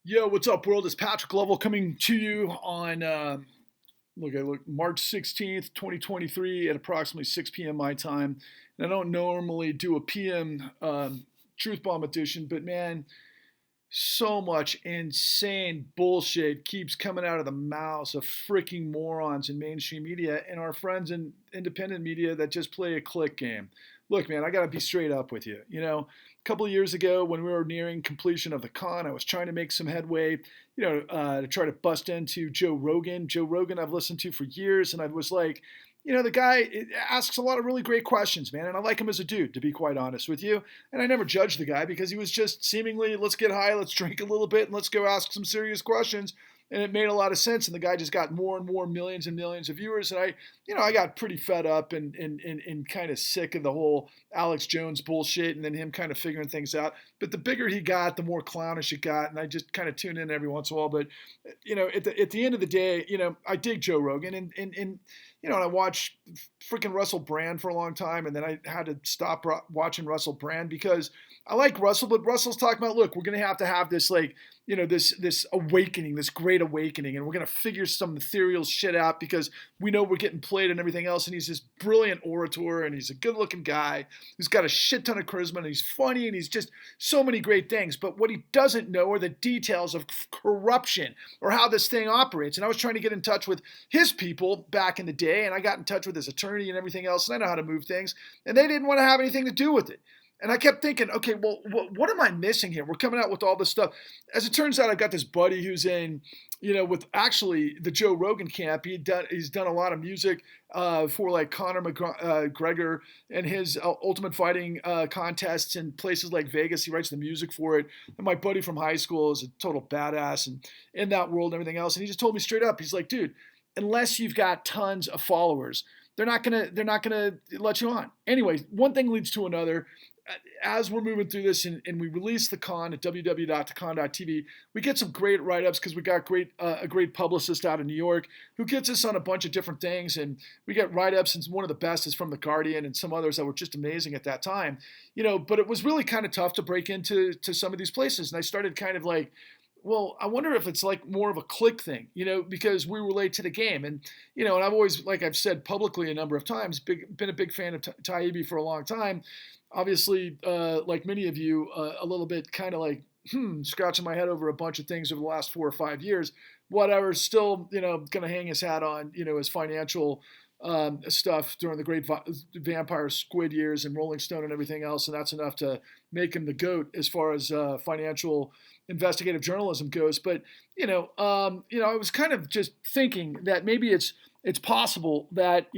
Yo, what's up, world? It's Patrick Lovell coming to you on March 16th, 2023 at approximately 6 p.m. my time. And I don't normally do a PM Truth Bomb edition, but man, so much insane bullshit keeps coming out of the mouths of freaking morons in mainstream media and our friends in independent media that just play a click game. Look, man, I got to be straight up with you. A couple of years ago when we were nearing completion of the con, I was trying to make some headway, to try to bust into Joe Rogan. Joe Rogan, I've listened to for years, and I was like, the guy asks a lot of really great questions, man, and I like him as a dude, to be quite honest with you. And I never judged the guy because he was just seemingly, let's get high, let's drink a little bit, and let's go ask some serious questions. And it made a lot of sense. And the guy just got more and more millions and millions of viewers. And I got pretty fed up and kind of sick of the whole Alex Jones bullshit and then him kind of figuring things out. But the bigger he got, the more clownish it got. And I just kind of tuned in every once in a while. But, at the end of the day, I dig Joe Rogan and I watched freaking Russell Brand for a long time, and then I had to stop watching Russell Brand because I like Russell, but Russell's talking about, look, we're going to have this this awakening, this great awakening, and we're going to figure some ethereal shit out because we know we're getting played and everything else. And he's this brilliant orator, and he's a good-looking guy who's got a shit ton of charisma, and he's funny, and he's just so many great things. But what he doesn't know are the details of corruption or how this thing operates. And I was trying to get in touch with his people back in the day, and I got in touch with his attorney and everything else, and I know how to move things, and they didn't want to have anything to do with it. And I kept thinking, okay, well, what am I missing here? We're coming out with all this stuff. As it turns out, I've got this buddy who's in, with actually the Joe Rogan camp. He's done a lot of music for like Conor McGregor and his Ultimate Fighting contests in places like Vegas. He writes the music for it. And my buddy from high school is a total badass and in that world and everything else. And he just told me straight up, he's like, dude, unless you've got tons of followers, they're not gonna let you on. Anyway, one thing leads to another. As we're moving through this and we release the con at www.thecon.tv, we get some great write-ups because we got a great publicist out of New York who gets us on a bunch of different things, and we get write-ups, and one of the best is from The Guardian and some others that were just amazing at that time. But it was really kind of tough to break into some of these places, and I started kind of like, well, I wonder if it's like more of a click thing, because we relate to the game. And, and I've always, like I've said publicly a number of times, been a big fan of Taibbi for a long time. Obviously, like many of you, a little bit kind of like, scratching my head over a bunch of things over the last 4 or 5 years. Whatever, still, going to hang his hat on, his financial stuff during the great vampire squid years and Rolling Stone and everything else. And that's enough to make him the GOAT as far as financial investigative journalism goes. But, I was kind of just thinking that maybe it's possible that,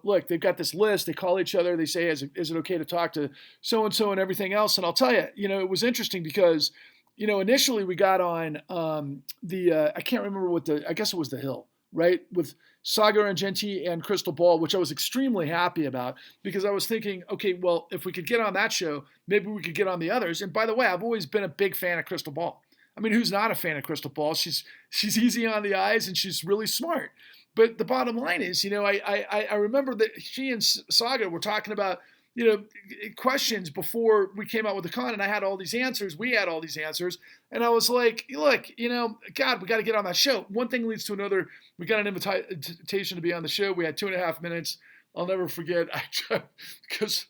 look, they've got this list, they call each other, they say, is it okay to talk to so-and-so and everything else? And I'll tell you, it was interesting because, initially we got on I can't remember I guess it was The Hill, right? With Saga Argenti and Crystal Ball, which I was extremely happy about because I was thinking, okay, well, if we could get on that show, maybe we could get on the others. And by the way, I've always been a big fan of Crystal Ball. I mean, who's not a fan of Crystal Ball? She's easy on the eyes and she's really smart. But the bottom line is, I remember that she and Saga were talking about, questions before we came out with the con, and I had all these answers. We had all these answers, and I was like, look, God, we got to get on that show. One thing leads to another. We got an invitation to be on the show. We had 2.5 minutes. I'll never forget. Because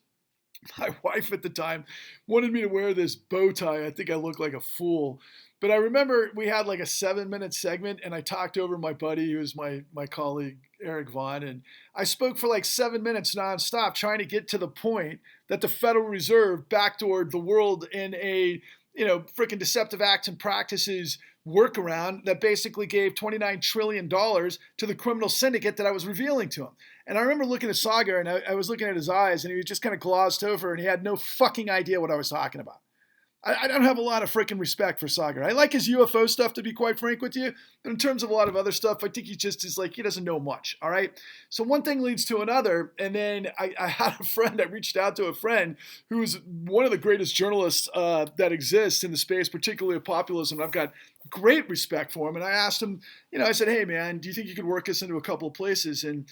my wife at the time wanted me to wear this bow tie. I think I looked like a fool. But I remember we had like a 7-minute segment, and I talked over my buddy, who was my colleague, Eric Vaughn, and I spoke for like 7 minutes nonstop, trying to get to the point that the Federal Reserve backdoored the world in a, freaking deceptive acts and practices workaround that basically gave $29 trillion to the criminal syndicate that I was revealing to him. And I remember looking at Saga, and I was looking at his eyes, and he was just kind of glossed over, and he had no fucking idea what I was talking about. I don't have a lot of freaking respect for Saga. I like his UFO stuff, to be quite frank with you. But in terms of a lot of other stuff, I think he just is like, he doesn't know much, all right? So one thing leads to another. And then I had a friend, I reached out to a friend who is one of the greatest journalists that exists in the space, particularly of populism. I've got great respect for him. And I asked him, I said, hey, man, do you think you could work us into a couple of places? And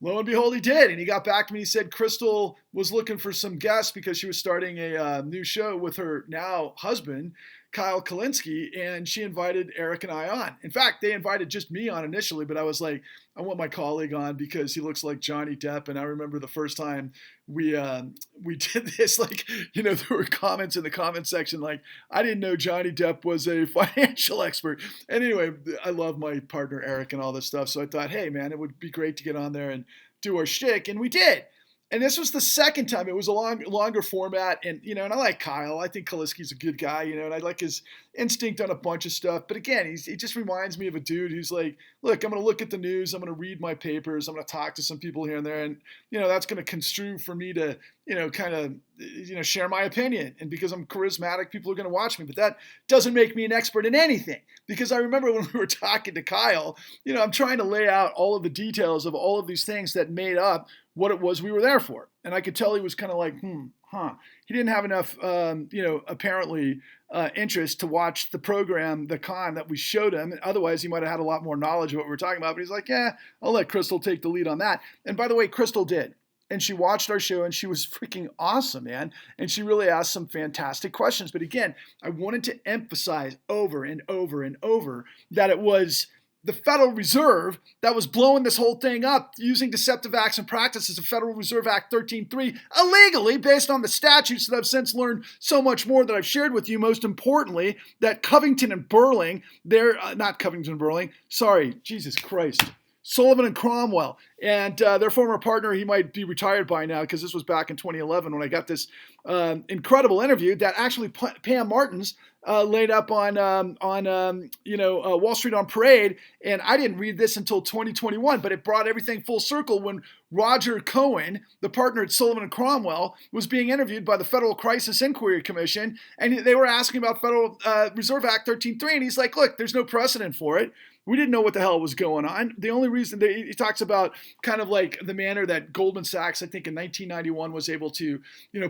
lo and behold, he did. And he got back to me. He said Crystal was looking for some guests because she was starting a new show with her now husband Kyle Kalinske, and she invited Eric and I on. In fact, they invited just me on initially, but I was like, I want my colleague on because he looks like Johnny Depp. And I remember the first time we did this, like, there were comments in the comment section like, I didn't know Johnny Depp was a financial expert. And anyway, I love my partner Eric and all this stuff, so I thought, hey man, it would be great to get on there and do our shtick, and we did. And this was the second time. It was a longer format, and and I like Kyle. I think Kaliski's a good guy, and I like his instinct on a bunch of stuff. But again, he just reminds me of a dude who's like, look, I'm going to look at the news, I'm going to read my papers, I'm going to talk to some people here and there, and that's going to construe for me to kind of share my opinion. And because I'm charismatic, people are going to watch me. But that doesn't make me an expert in anything. Because I remember when we were talking to Kyle, I'm trying to lay out all of the details of all of these things that made up what it was we were there for. And I could tell he was kind of like, He didn't have enough, apparently interest to watch the program, the con that we showed him. Otherwise, he might have had a lot more knowledge of what we were talking about. But he's like, yeah, I'll let Crystal take the lead on that. And by the way, Crystal did. And she watched our show, and she was freaking awesome, man. And she really asked some fantastic questions. But again, I wanted to emphasize over and over and over that it was the Federal Reserve that was blowing this whole thing up using deceptive acts and practices of Federal Reserve Act 13.3 illegally based on the statutes that I've since learned so much more that I've shared with you. Most importantly, that Covington and Burling, Jesus Christ. Sullivan and Cromwell, and their former partner, he might be retired by now because this was back in 2011 when I got this incredible interview that actually Pam Martins laid up on Wall Street on Parade, and I didn't read this until 2021, but it brought everything full circle when Roger Cohen, the partner at Sullivan and Cromwell, was being interviewed by the Federal Crisis Inquiry Commission, and they were asking about Federal Reserve Act 13.3, and he's like, look, there's no precedent for it. We didn't know what the hell was going on. The only reason that he talks about kind of like the manner that Goldman Sachs, I think in 1991, was able to,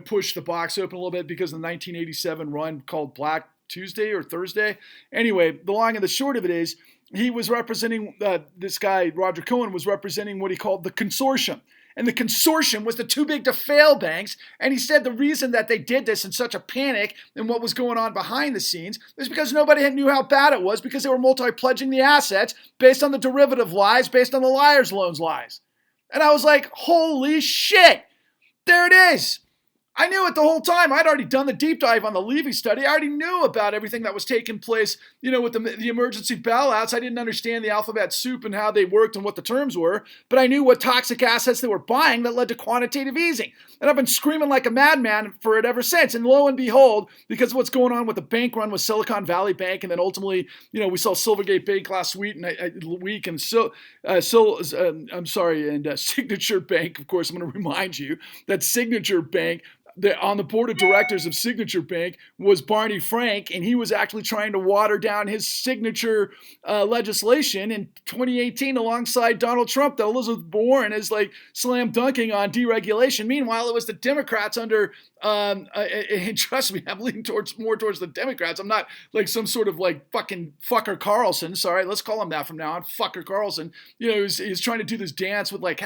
push the box open a little bit because of the 1987 run called Black Tuesday or Thursday. Anyway, the long and the short of it is he was representing, this guy, Roger Cohen, was representing what he called the consortium. And the consortium was the too big to fail banks. And he said the reason that they did this in such a panic and what was going on behind the scenes is because nobody knew how bad it was because they were multi-pledging the assets based on the derivative lies, based on the liar's loans lies. And I was like, holy shit, there it is. I knew it the whole time. I'd already done the deep dive on the Levy study. I already knew about everything that was taking place, with the emergency bailouts. I didn't understand the alphabet soup and how they worked and what the terms were, but I knew what toxic assets they were buying that led to quantitative easing. And I've been screaming like a madman for it ever since. And lo and behold, because of what's going on with the bank run with Silicon Valley Bank, and then ultimately, we saw Silvergate Bank last week, and Signature Bank. Of course, I'm going to remind you that Signature Bank, on the board of directors of Signature Bank was Barney Frank, and he was actually trying to water down his signature legislation in 2018 alongside Donald Trump that Elizabeth Warren is like slam dunking on deregulation. Meanwhile, it was the Democrats under, and trust me, I'm leaning more towards the Democrats. I'm not like some sort of like fucking fucker Carlson. Sorry, let's call him that from now on. Fucker Carlson. He's trying to do this dance with like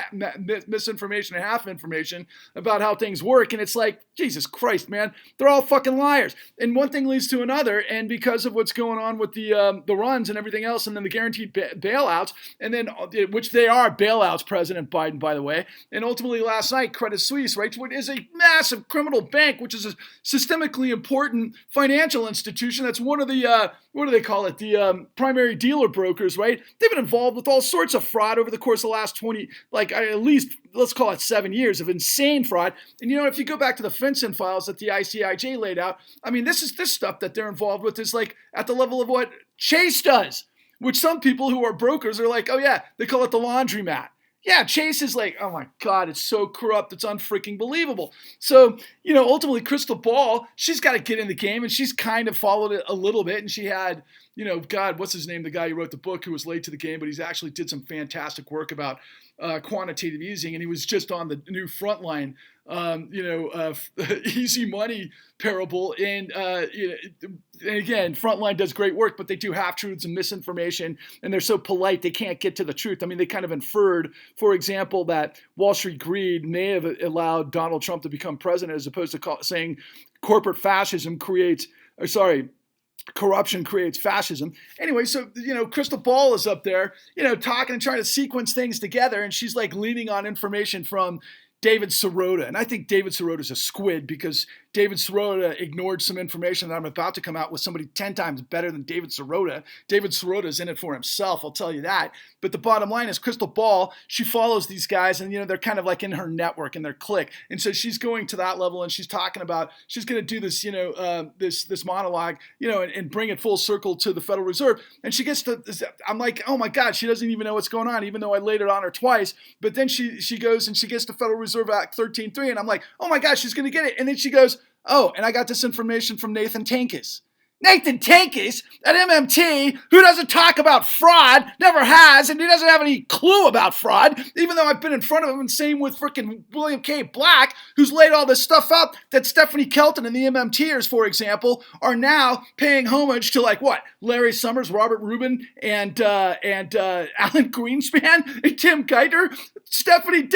misinformation and half information about how things work, and it's like, Jesus Christ, man, they're all fucking liars. And one thing leads to another, and because of what's going on with the runs and everything else, and then the guaranteed bailouts, and then which they are bailouts, President Biden, by the way, and ultimately last night, Credit Suisse, right, which is a massive criminal bank, which is a systemically important financial institution. That's one of the what do they call it? The primary dealer brokers, right? They've been involved with all sorts of fraud over the course of the last 20, at least, let's call it 7 years of insane fraud. And if you go back to the FinCEN files that the ICIJ laid out, I mean, this stuff that they're involved with is like at the level of what Chase does, which some people who are brokers are like, oh yeah, they call it the laundromat. Yeah, Chase is like, oh my God, it's so corrupt, it's unfreaking believable. So, ultimately Crystal Ball, she's got to get in the game, and she's kind of followed it a little bit, and she had, God, what's his name, the guy who wrote the book who was late to the game, but he's actually did some fantastic work about quantitative easing, and he was just on the new Frontline, easy money parable, and again, Frontline does great work, but they do half-truths and misinformation, and they're so polite they can't get to the truth. I mean, they kind of inferred, for example, that Wall Street greed may have allowed Donald Trump to become president, as opposed to saying corporate fascism creates, corruption creates fascism. Anyway, so, Crystal Ball is up there, talking and trying to sequence things together. And she's like leaning on information from David Sirota. And I think David Sirota's a squid because David Sirota ignored some information that I'm about to come out with somebody 10 times better than David Sirota. David Sirota's in it for himself, I'll tell you that. But the bottom line is Crystal Ball, she follows these guys and, they're kind of like in her network and their clique. And so she's going to that level and she's talking about, she's going to do this, this monologue, and bring it full circle to the Federal Reserve. And she gets to, I'm like, oh my God, she doesn't even know what's going on, even though I laid it on her twice. But then she goes and she gets to Federal Reserve Act 13.3 and I'm like, oh my God, she's going to get it. And then she goes, oh, and I got this information from Nathan Tankes. Nathan Tankes at MMT, who doesn't talk about fraud, never has, and he doesn't have any clue about fraud, even though I've been in front of him, and same with frickin' William K. Black, who's laid all this stuff out that Stephanie Kelton and the MMTers, for example, are now paying homage to, like, what? Larry Summers, Robert Rubin, and Alan Greenspan, and Tim Geithner. Stephanie,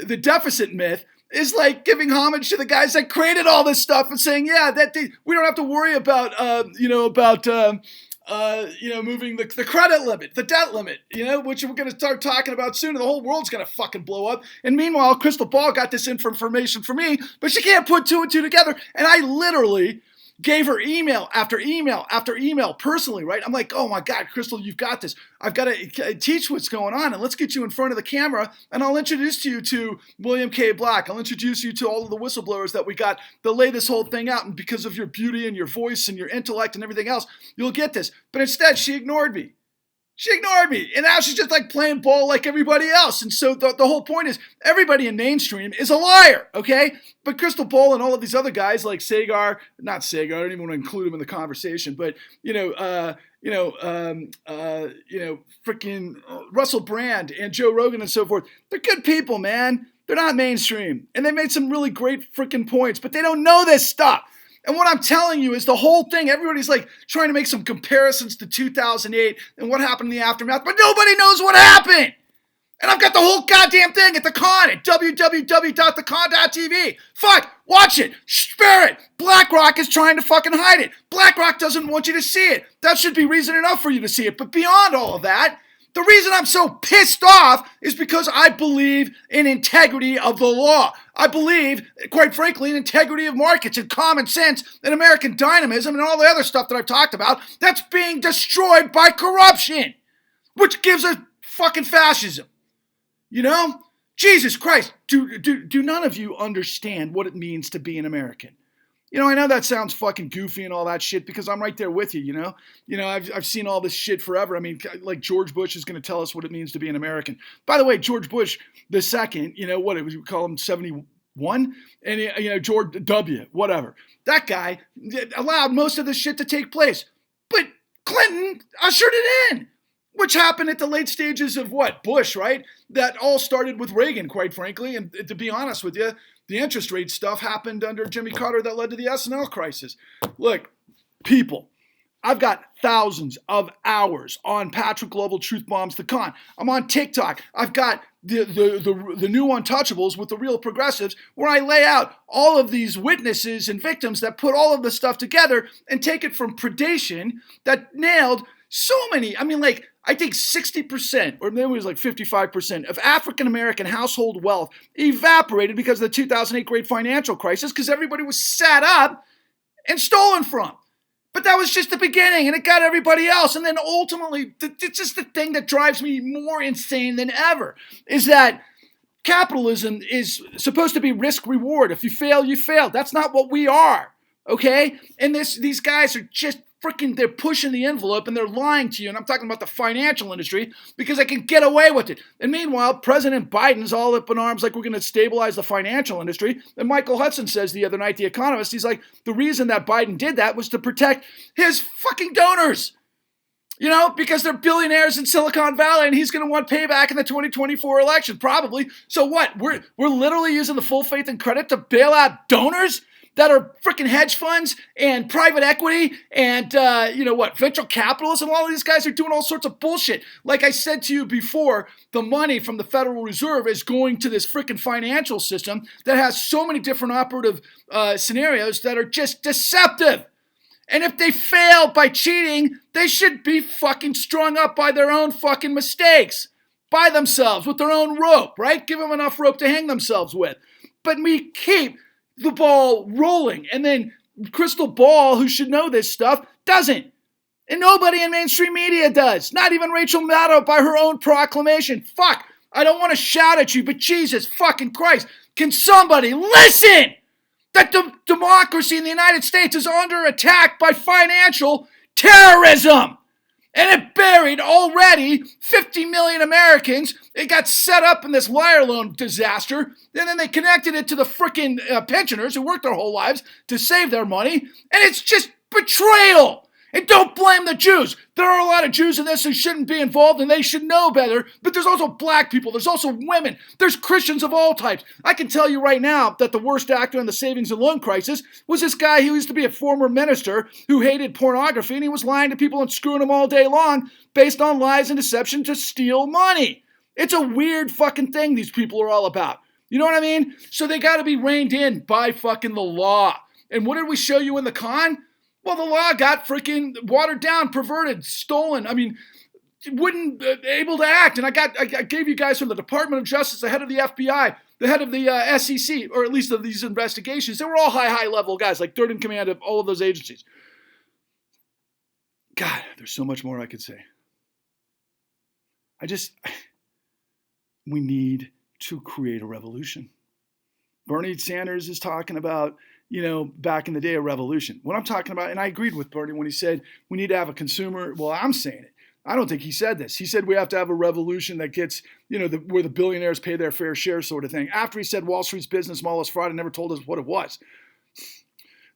the deficit myth is like giving homage to the guys that created all this stuff and saying, yeah, we don't have to worry about, moving the credit limit, the debt limit, which we're going to start talking about soon. And the whole world's going to fucking blow up. And meanwhile, Crystal Ball got this information from me, but she can't put two and two together. And I literally gave her email after email after email personally, right? I'm like, oh my God, Crystal, you've got this. I've got to teach what's going on, and let's get you in front of the camera, and I'll introduce you to William K. Black. I'll introduce you to all of the whistleblowers that we got that lay this whole thing out, and because of your beauty and your voice and your intellect and everything else, you'll get this. But instead, she ignored me. She ignored me, and now she's just like playing ball like everybody else. And so the whole point is everybody in mainstream is a liar, okay? But Crystal Ball and all of these other guys like not Sagar, I don't even want to include him in the conversation, but, freaking Russell Brand and Joe Rogan and so forth, they're good people, man. They're not mainstream. And they made some really great freaking points, but they don't know this stuff. And what I'm telling you is the whole thing, everybody's like trying to make some comparisons to 2008 and what happened in the aftermath, but nobody knows what happened. And I've got the whole goddamn thing at the con at www.thecon.tv. Fuck, watch it, spare it. BlackRock is trying to fucking hide it. BlackRock doesn't want you to see it. That should be reason enough for you to see it. But beyond all of that, the reason I'm so pissed off is because I believe in integrity of the law. I believe, quite frankly, in integrity of markets and common sense and American dynamism and all the other stuff that I've talked about that's being destroyed by corruption, which gives us fucking fascism. Jesus Christ, do none of you understand what it means to be an American? I know that sounds fucking goofy and all that shit because I'm right there with you, I've seen all this shit forever. I mean, like George Bush is going to tell us what it means to be an American. By the way, George Bush the second, what we call him 71? And, George W., whatever. That guy allowed most of this shit to take place. But Clinton ushered it in, which happened at the late stages of Bush, right? That all started with Reagan, quite frankly. And to be honest with you, the interest rate stuff happened under Jimmy Carter that led to the S&L crisis. Look, people, I've got thousands of hours on Patrick Lovell Truth Bombs the Con. I'm on TikTok. I've got the new Untouchables with the Real Progressives, where I lay out all of these witnesses and victims that put all of this stuff together and take it from predation that nailed so many. I mean, I think 60%, or maybe it was 55% of African-American household wealth evaporated because of the 2008 great financial crisis because everybody was sat up and stolen from. But that was just the beginning, and it got everybody else. And then ultimately, it's just the thing that drives me more insane than ever, is that capitalism is supposed to be risk-reward. If you fail, you fail. That's not what we are, okay? And these guys are just they're pushing the envelope and they're lying to you. And I'm talking about the financial industry because they can get away with it. And meanwhile, President Biden's all up in arms like we're going to stabilize the financial industry. And Michael Hudson says the other night, The Economist, he's like, the reason that Biden did that was to protect his fucking donors. Because they're billionaires in Silicon Valley and he's going to want payback in the 2024 election, probably. So what? We're literally using the full faith and credit to bail out donors? that are freaking hedge funds and private equity and, venture capitalists, and all of these guys are doing all sorts of bullshit. Like I said to you before, the money from the Federal Reserve is going to this freaking financial system that has so many different operative scenarios that are just deceptive. And if they fail by cheating, they should be fucking strung up by their own fucking mistakes. By themselves, with their own rope, right? Give them enough rope to hang themselves with. But we keep the ball rolling. And then Crystal Ball, who should know this stuff, doesn't. And nobody in mainstream media does. Not even Rachel Maddow by her own proclamation. Fuck, I don't want to shout at you, but Jesus fucking Christ, can somebody listen that the democracy in the United States is under attack by financial terrorism? And it buried already 50 million Americans. It got set up in this liar loan disaster. And then they connected it to the frickin' pensioners who worked their whole lives to save their money. And it's just betrayal. And don't blame the Jews. There are a lot of Jews in this who shouldn't be involved, and they should know better. But there's also black people. There's also women. There's Christians of all types. I can tell you right now that the worst actor in the savings and loan crisis was this guy who used to be a former minister who hated pornography, and he was lying to people and screwing them all day long based on lies and deception to steal money. It's a weird fucking thing these people are all about. You know what I mean? So they got to be reined in by fucking the law. And what did we show you in the con? Well, the law got freaking watered down, perverted, stolen. I mean, wouldn't able to act. And I gave you guys from the Department of Justice, the head of the FBI, the head of the SEC, or at least of these investigations. They were all high level guys, like third in command of all of those agencies. God, there's so much more I could say. We need to create a revolution. Bernie Sanders is talking about, back in the day, a revolution. What I'm talking about, and I agreed with Bernie when he said we need to have a consumer, well, I'm saying it. I don't think he said this. He said we have to have a revolution that gets, where the billionaires pay their fair share sort of thing. After he said Wall Street's business model is fraud and never told us what it was.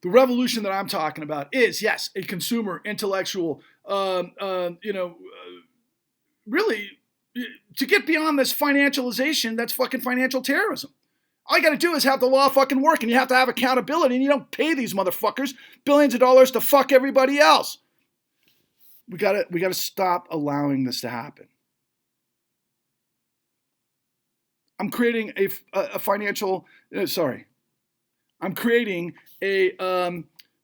The revolution that I'm talking about is, yes, a consumer, intellectual, really, to get beyond this financialization, that's fucking financial terrorism. All you got to do is have the law fucking work, and you have to have accountability, and you don't pay these motherfuckers billions of dollars to fuck everybody else. We got to stop allowing this to happen. I'm creating I'm creating a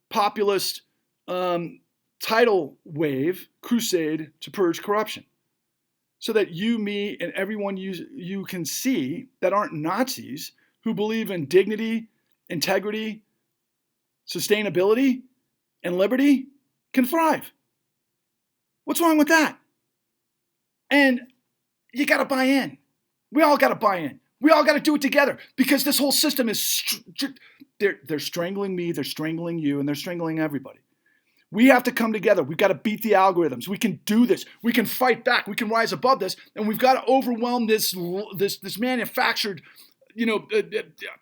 populist tidal wave crusade to purge corruption, so that you, me, and everyone you can see that aren't Nazis, who believe in dignity, integrity, sustainability, and liberty, can thrive. What's wrong with that? And you got to buy in. We all got to buy in. We all got to do it together, because this whole system is, they're strangling me, they're strangling you, and they're strangling everybody. We have to come together. We've got to beat the algorithms. We can do this. We can fight back. We can rise above this, and we've got to overwhelm this manufactured,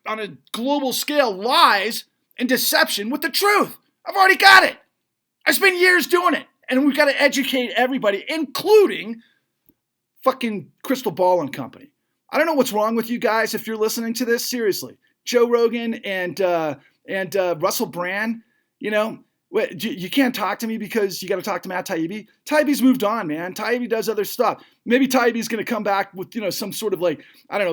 on a global scale, lies and deception with the truth. I've already got it. I spent years doing it, and we've got to educate everybody, including fucking Crystal Ball and company. I don't know what's wrong with you guys if you're listening to this. Seriously, Joe Rogan and Russell Brand, you can't talk to me because you got to talk to Matt Taibbi. Taibbi's moved on, man. Taibbi does other stuff. Maybe Taibbi's going to come back with, some sort of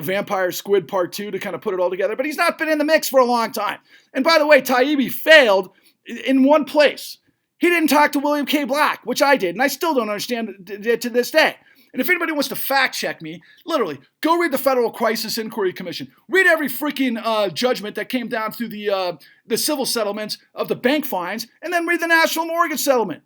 Vampire Squid Part 2 to kind of put it all together. But he's not been in the mix for a long time. And by the way, Taibbi failed in one place. He didn't talk to William K. Black, which I did. And I still don't understand it to this day. And if anybody wants to fact check me, literally, go read the Federal Crisis Inquiry Commission. Read every freaking judgment that came down through the civil settlements of the bank fines, and then read the national mortgage settlement.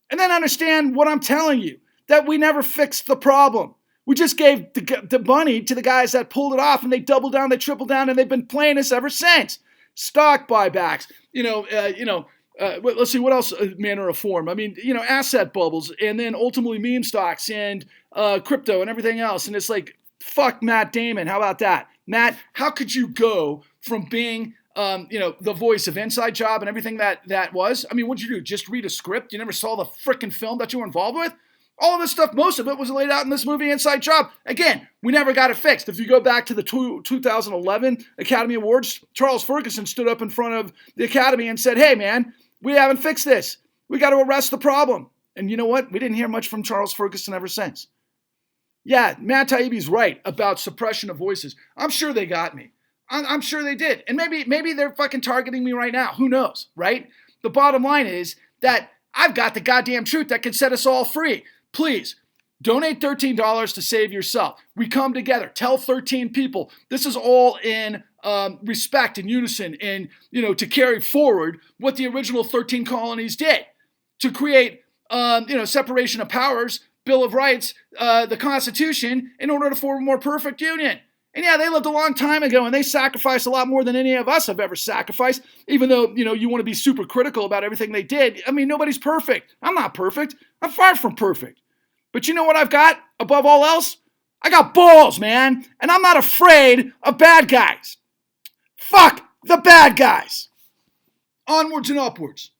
And then understand what I'm telling you, that we never fixed the problem. We just gave the money to the guys that pulled it off, and they doubled down, they tripled down, and they've been playing us ever since. Stock buybacks, let's see, what else manner of form? I mean, asset bubbles, and then ultimately meme stocks and crypto and everything else. And it's like, fuck Matt Damon. How about that? Matt, how could you go from being, the voice of Inside Job and everything that was? I mean, what'd you do? Just read a script? You never saw the frickin' film that you were involved with? All of this stuff, most of it was laid out in this movie, Inside Job. Again, we never got it fixed. If you go back to the 2011 Academy Awards, Charles Ferguson stood up in front of the Academy and said, hey, man, we haven't fixed this. We got to arrest the problem. And you know what? We didn't hear much from Charles Ferguson ever since. Yeah, Matt Taibbi's right about suppression of voices. I'm sure they got me. I'm sure they did. And maybe they're fucking targeting me right now. Who knows, right? The bottom line is that I've got the goddamn truth that can set us all free. Please, donate $13 to save yourself. We come together. Tell 13 people. This is all in respect and unison and, to carry forward what the original 13 colonies did to create, separation of powers, Bill of Rights, the Constitution, in order to form a more perfect union. And yeah, they lived a long time ago, and they sacrificed a lot more than any of us have ever sacrificed, even though, you want to be super critical about everything they did. I mean, nobody's perfect. I'm not perfect. I'm far from perfect. But you know what I've got above all else? I got balls, man, and I'm not afraid of bad guys. Fuck the bad guys. Onwards and upwards.